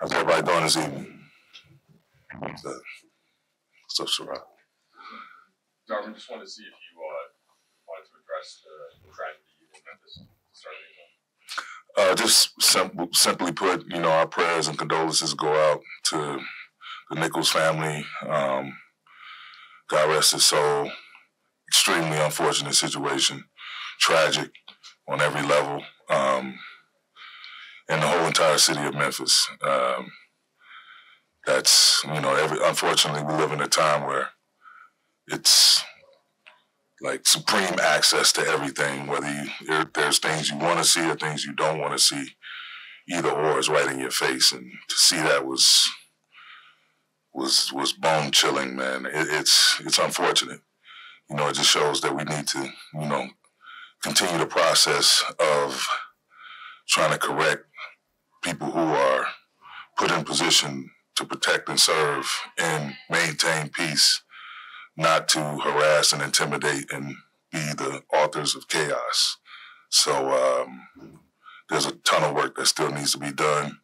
How's everybody doing this evening? What's up, Sherrod? Darvin, just wanted to see if you wanted to address the tragedy in Memphis to start things off. Just simply put, our prayers and condolences go out to the Nichols family. God rest his soul. Extremely unfortunate situation. Tragic on every level. In the whole entire city of Memphis. That's, unfortunately, we live in a time where it's like supreme access to everything, whether there's things you want to see or things you don't want to see. Either or is right in your face. And to see that was bone chilling, man. It's unfortunate. It just shows that we need to, continue the process of trying to correct people who are put in position to protect and serve and maintain peace, not to harass and intimidate and be the authors of chaos. So there's a ton of work that still needs to be done,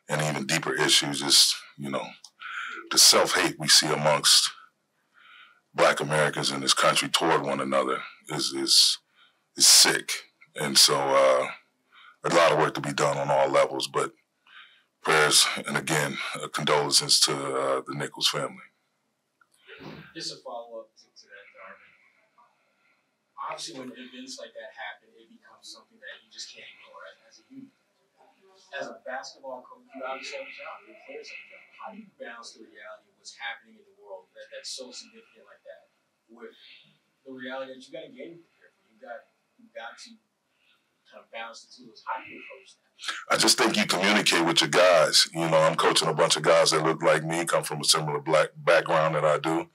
and even deeper issues is, the self-hate we see amongst Black Americans in this country toward one another is sick. And so a lot of work to be done on all levels, but prayers and, again, condolences to the Nichols family. Just a follow-up to that, Darvin. Obviously, when events like that happen, it becomes something that you just can't ignore as a human. As a basketball coach, you obviously have a job. Your players have a job. How do you balance the reality of what's happening in the world that's so significant like that with the reality that you got a game to prepare for? You got to kind of balance the two. How do you approach that? I just think you communicate with your guys. I'm coaching a bunch of guys that look like me, come from a similar Black background that I do.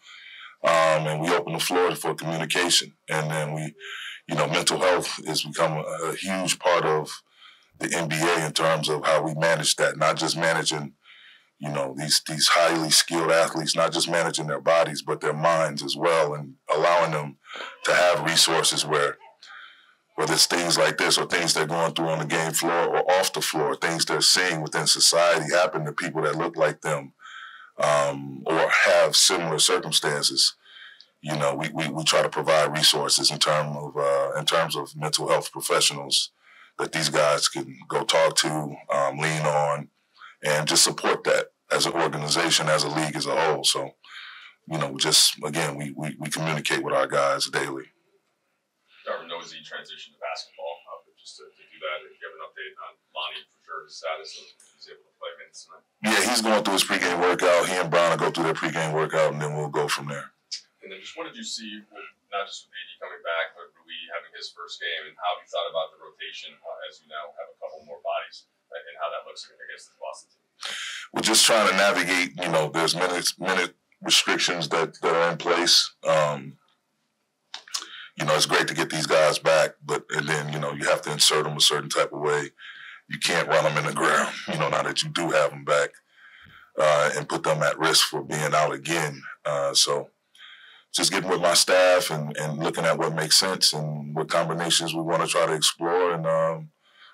And we open the floor for communication. And then we, mental health has become a huge part of the NBA in terms of how we manage that, not just managing, these highly skilled athletes, not just managing their bodies, but their minds as well, and allowing them to have resources where, whether it's things like this or things they're going through on the game floor or off the floor, things they're seeing within society happen to people that look like them or have similar circumstances. We try to provide resources in terms of mental health professionals that these guys can go talk to, lean on, and just support that as an organization, as a league as a whole. So, we communicate with our guys daily. Darvin knows he transitioned to basketball, but just to do that, if you have an update on Lonnie, for sure, his status, of he's able to play minutes tonight. Yeah, he's going through his pregame workout. He and Brown will go through their pregame workout, and then we'll go from there. And then just what did you see, not just with AD coming back, but Rui having his first game, and how have you thought about the rotation as you now have a couple more bodies, and how that looks against this Boston team? We're just trying to navigate, there's minute restrictions that are in place. It's great to get these guys back, and then, you have to insert them a certain type of way. You can't run them in the ground, now that you do have them back, and put them at risk for being out again. So just getting with my staff and looking at what makes sense and what combinations we want to try to explore and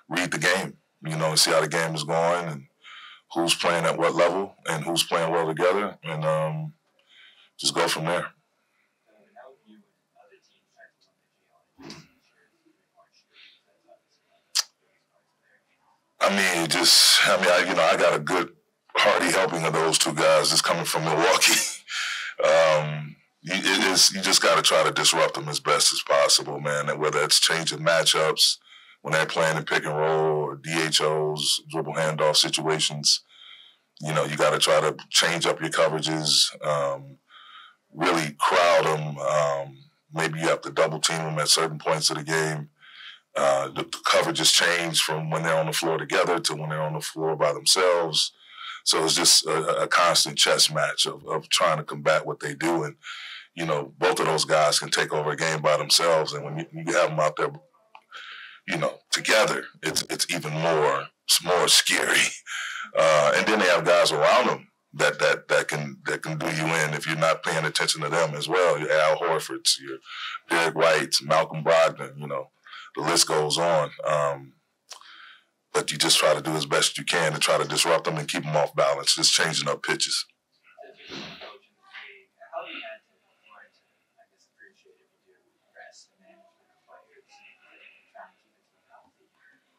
read the game, and see how the game is going and who's playing at what level and who's playing well together, and just go from there. I got a good hearty helping of those two guys just coming from Milwaukee. You just got to try to disrupt them as best as possible, man. And whether it's changing matchups when they're playing in pick and roll or DHOs, dribble handoff situations, you got to try to change up your coverages, really crowd them. Maybe you have to double team them at certain points of the game. The coverages change from when they're on the floor together to when they're on the floor by themselves. So it's just a constant chess match of trying to combat what they do. And, both of those guys can take over a game by themselves. And when you have them out there, together, it's even more scary. And then they have guys around them that can do you in if you're not paying attention to them as well. Your Al Horfords, your Derek Whites, Malcolm Brogdon, the list goes on. but you just try to do as best you can to try to disrupt them and keep them off balance, just changing up pitches. How do you add to or to, I guess, appreciate if you do rest and management of players and trying to keep the team healthy?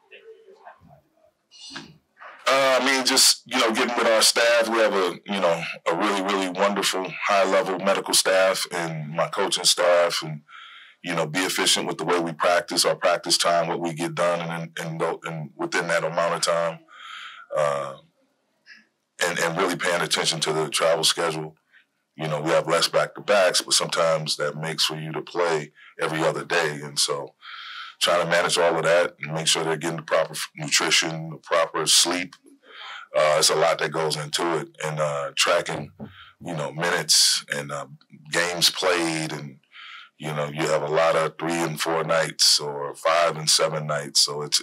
Things you just haven't talked about. I mean, just, getting with our staff. We have a really, really wonderful high-level medical staff and my coaching staff, and, be efficient with the way we practice, our practice time, what we get done, and within that amount of time, and really paying attention to the travel schedule. We have less back-to-backs, but sometimes that makes for you to play every other day, and so trying to manage all of that and make sure they're getting the proper nutrition, the proper sleep. It's a lot that goes into it, and tracking, minutes and games played, and you have a lot of 3 and 4 nights or 5 and 7 nights, so it's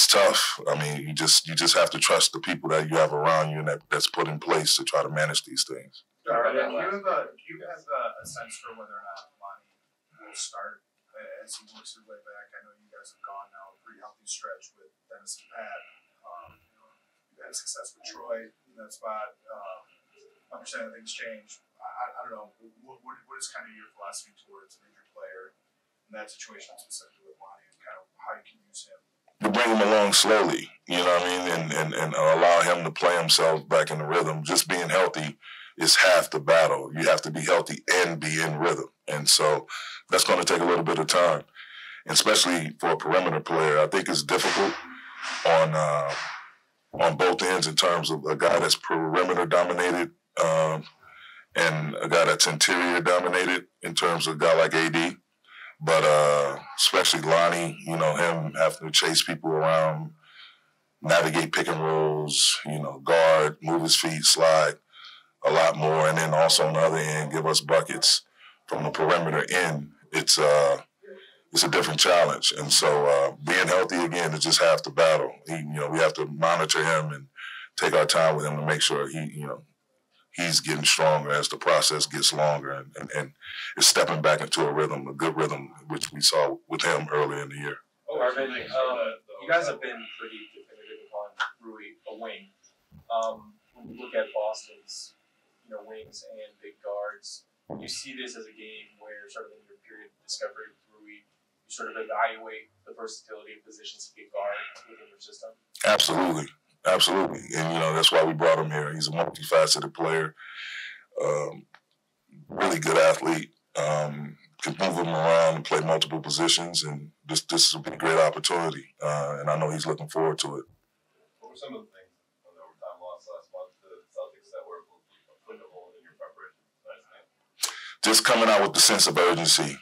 tough. I mean, you just have to trust the people that you have around you and that's put in place to try to manage these things. Darvin, do you have a sense for whether or not Lonnie will start as he works his way back? I know you guys have gone now a pretty healthy stretch with Dennis and Pat. You've had success with Troy in that spot. Understanding things change. I don't know. What is kind of your philosophy towards an injured player in that situation, specifically with Lonnie, and kind of how you can use him? To bring him along slowly, you know what I mean, and allow him to play himself back in the rhythm. Just being healthy is half the battle. You have to be healthy and be in rhythm, and so that's going to take a little bit of time, and especially for a perimeter player. I think it's difficult on both ends in terms of a guy that's perimeter dominated and a guy that's interior dominated in terms of a guy like AD. But especially Lonnie, him having to chase people around, navigate pick and rolls, guard, move his feet, slide a lot more. And then also on the other end, give us buckets from the perimeter in. It's a different challenge. And so being healthy, again, is just half the battle. We have to monitor him and take our time with him to make sure he's getting stronger as the process gets longer and is stepping back into a rhythm, a good rhythm, which we saw with him earlier in the year. Darvin, you guys have been pretty definitive on Rui, a wing. When you look at Boston's, wings and big guards, you see this as a game where sort of in your period of discovery with Rui, you sort of evaluate the versatility of positions to get guard within your system? Absolutely. And, that's why we brought him here. He's a multifaceted player, really good athlete, can move him around and play multiple positions, and this will be a great opportunity, and I know he's looking forward to it. What were some of the things on the overtime loss last month to the Celtics that were applicable in your preparation last night? Just coming out with the sense of urgency.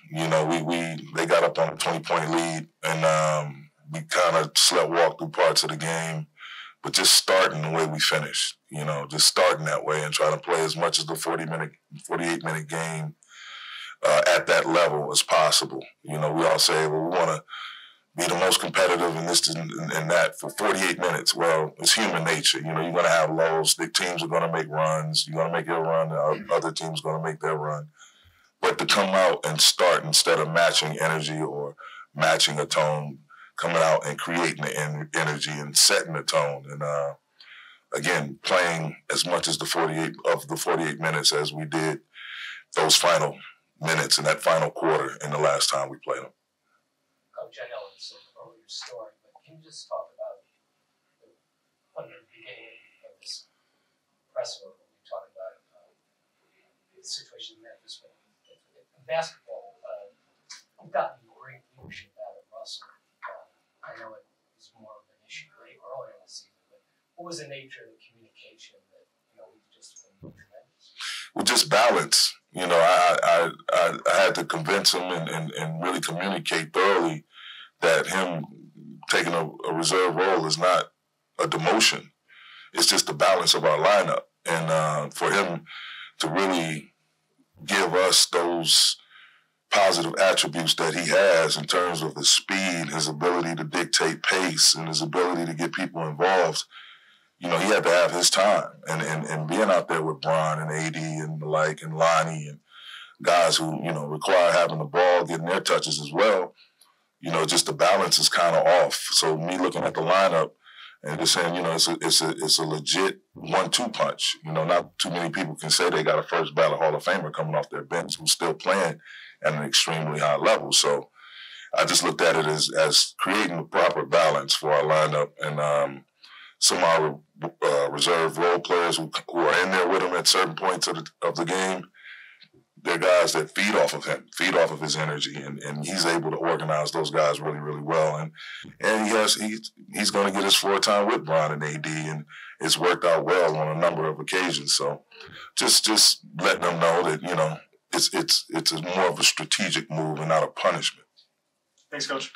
They got up on a 20-point lead, and we kind of walked through parts of the game. But just starting the way we finished, just starting that way and trying to play as much as the 48-minute game at that level as possible. We all say, well, we want to be the most competitive in this and that for 48 minutes. Well, it's human nature. You're going to have lows. The teams are going to make runs. You're going to make your run. The other team's going to make their run. But to come out and start instead of matching energy or matching a tone, coming out and creating the energy and setting the tone, and again playing as much as the 48 minutes as we did those final minutes in that final quarter in the last time we played them. Coach, I know it's an earlier story, but can you just talk about the beginning of this press room when you talk about the situation in Memphis with basketball? You've gotten great leadership out of Russell. I know it was more of an issue earlier in the season, but what was the nature of the communication that we just been tremendous? Well, just balance. I had to convince him and really communicate thoroughly that him taking a reserve role is not a demotion. It's just the balance of our lineup, and for him to really give us those positive attributes that he has in terms of his speed, his ability to dictate pace, and his ability to get people involved. He had to have his time. And being out there with Bron and AD and the like and Lonnie and guys who, require having the ball, getting their touches as well, just the balance is kind of off. So me looking at the lineup and just saying, it's a legit 1-2 punch. Not too many people can say they got a first ballot Hall of Famer coming off their bench who's still playing at an extremely high level. So I just looked at it as creating the proper balance for our lineup, and some of our reserve role players who are in there with him at certain points of the game. They're guys that feed off of him, feed off of his energy, and he's able to organize those guys really, really well. And he's going to get his floor time with Bron and AD, and it's worked out well on a number of occasions. So just letting them know that it's more of a strategic move and not a punishment. Thanks, Coach.